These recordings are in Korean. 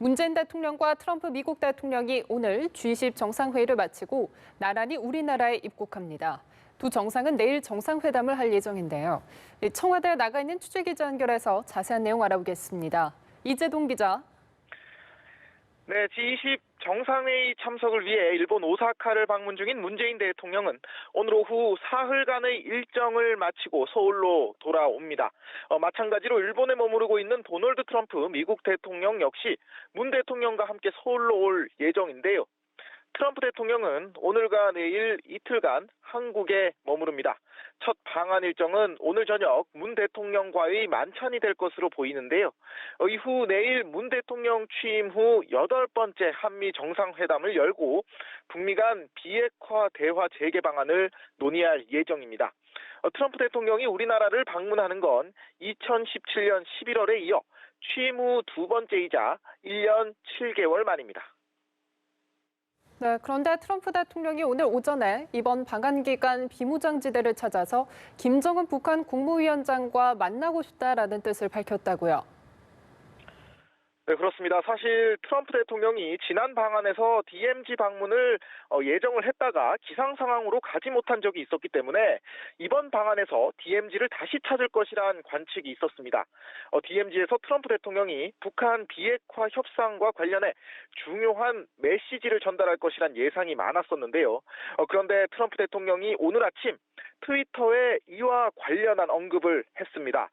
문재인 대통령과 트럼프 미국 대통령이 오늘 G20 정상회의를 마치고 나란히 우리나라에 입국합니다. 두 정상은 내일 정상회담을 할 예정인데요. 청와대에 나가 있는 취재기자 연결해서 자세한 내용 알아보겠습니다. 이재동 기자. 네, G20 정상회의 참석을 위해 일본 오사카를 방문 중인 문재인 대통령은 오늘 오후 사흘간의 일정을 마치고 서울로 돌아옵니다. 마찬가지로 일본에 머무르고 있는 도널드 트럼프 미국 대통령 역시 문 대통령과 함께 서울로 올 예정인데요. 트럼프 대통령은 오늘과 내일 이틀간 한국에 머무릅니다. 첫 방한 일정은 오늘 저녁 문 대통령과의 만찬이 될 것으로 보이는데요. 이후 내일 문 대통령 취임 후 8번째 한미 정상회담을 열고 북미 간 비핵화 대화 재개 방안을 논의할 예정입니다. 트럼프 대통령이 우리나라를 방문하는 건 2017년 11월에 이어 취임 후 두 번째이자 1년 7개월 만입니다. 네, 그런데 트럼프 대통령이 오늘 오전에 이번 방한 기간 비무장지대를 찾아서 김정은 북한 국무위원장과 만나고 싶다라는 뜻을 밝혔다고요. 네, 그렇습니다. 사실 트럼프 대통령이 지난 방한에서 DMZ 방문을 예정을 했다가 기상 상황으로 가지 못한 적이 있었기 때문에 이번 방한에서 DMZ를 다시 찾을 것이란 관측이 있었습니다. DMZ에서 트럼프 대통령이 북한 비핵화 협상과 관련해 중요한 메시지를 전달할 것이란 예상이 많았었는데요. 그런데 트럼프 대통령이 오늘 아침 트위터에 이와 관련한 언급을 했습니다.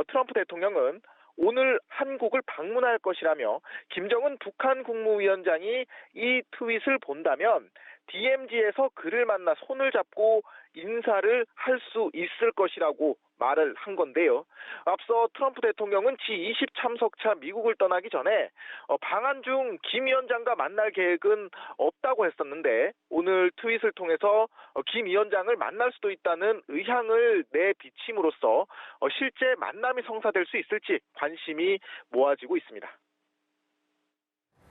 트럼프 대통령은 오늘 한국을 방문할 것이라며 김정은 북한 국무위원장이 이 트윗을 본다면 DMZ에서 그를 만나 손을 잡고 인사를 할 수 있을 것이라고 말을 한 건데요. 앞서 트럼프 대통령은 G20 참석차 미국을 떠나기 전에 방한 중 김 위원장과 만날 계획은 없다고 했었는데 오늘 트윗을 통해서 김 위원장을 만날 수도 있다는 의향을 내비침으로써 실제 만남이 성사될 수 있을지 관심이 모아지고 있습니다.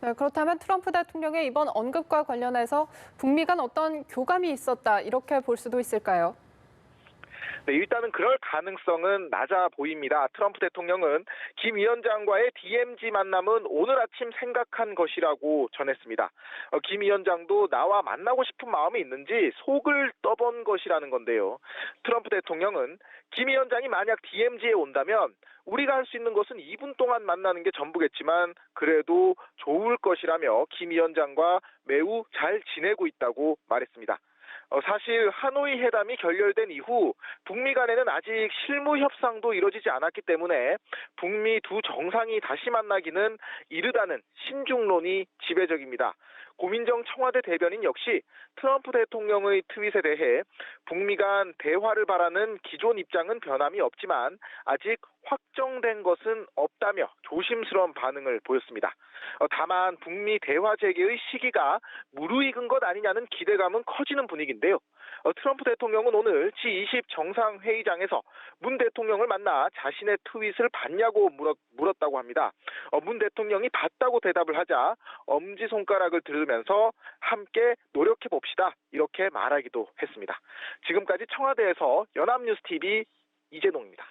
네, 그렇다면 트럼프 대통령의 이번 언급과 관련해서 북미 간 어떤 교감이 있었다 이렇게 볼 수도 있을까요? 네, 일단은 그럴 가능성은 낮아 보입니다. 트럼프 대통령은 김 위원장과의 DMZ 만남은 오늘 아침 생각한 것이라고 전했습니다. 김 위원장도 나와 만나고 싶은 마음이 있는지 속을 떠본 것이라는 건데요. 트럼프 대통령은 김 위원장이 만약 DMZ에 온다면 우리가 할 수 있는 것은 2분 동안 만나는 게 전부겠지만 그래도 좋을 것이라며 김 위원장과 매우 잘 지내고 있다고 말했습니다. 사실 하노이 회담이 결렬된 이후 북미 간에는 아직 실무 협상도 이뤄지지 않았기 때문에 북미 두 정상이 다시 만나기는 이르다는 신중론이 지배적입니다. 고민정 청와대 대변인 역시 트럼프 대통령의 트윗에 대해 북미 간 대화를 바라는 기존 입장은 변함이 없지만 아직 확정된 것은 없다며 조심스러운 반응을 보였습니다. 다만 북미 대화 재개의 시기가 무르익은 것 아니냐는 기대감은 커지는 분위기인데요. 트럼프 대통령은 오늘 G20 정상회의장에서 문 대통령을 만나 자신의 트윗을 봤냐고 물었다고 합니다. 문 대통령이 봤다고 대답을 하자 엄지손가락을 들으면서 함께 노력해 봅시다 이렇게 말하기도 했습니다. 지금까지 청와대에서 연합뉴스TV 이재동입니다.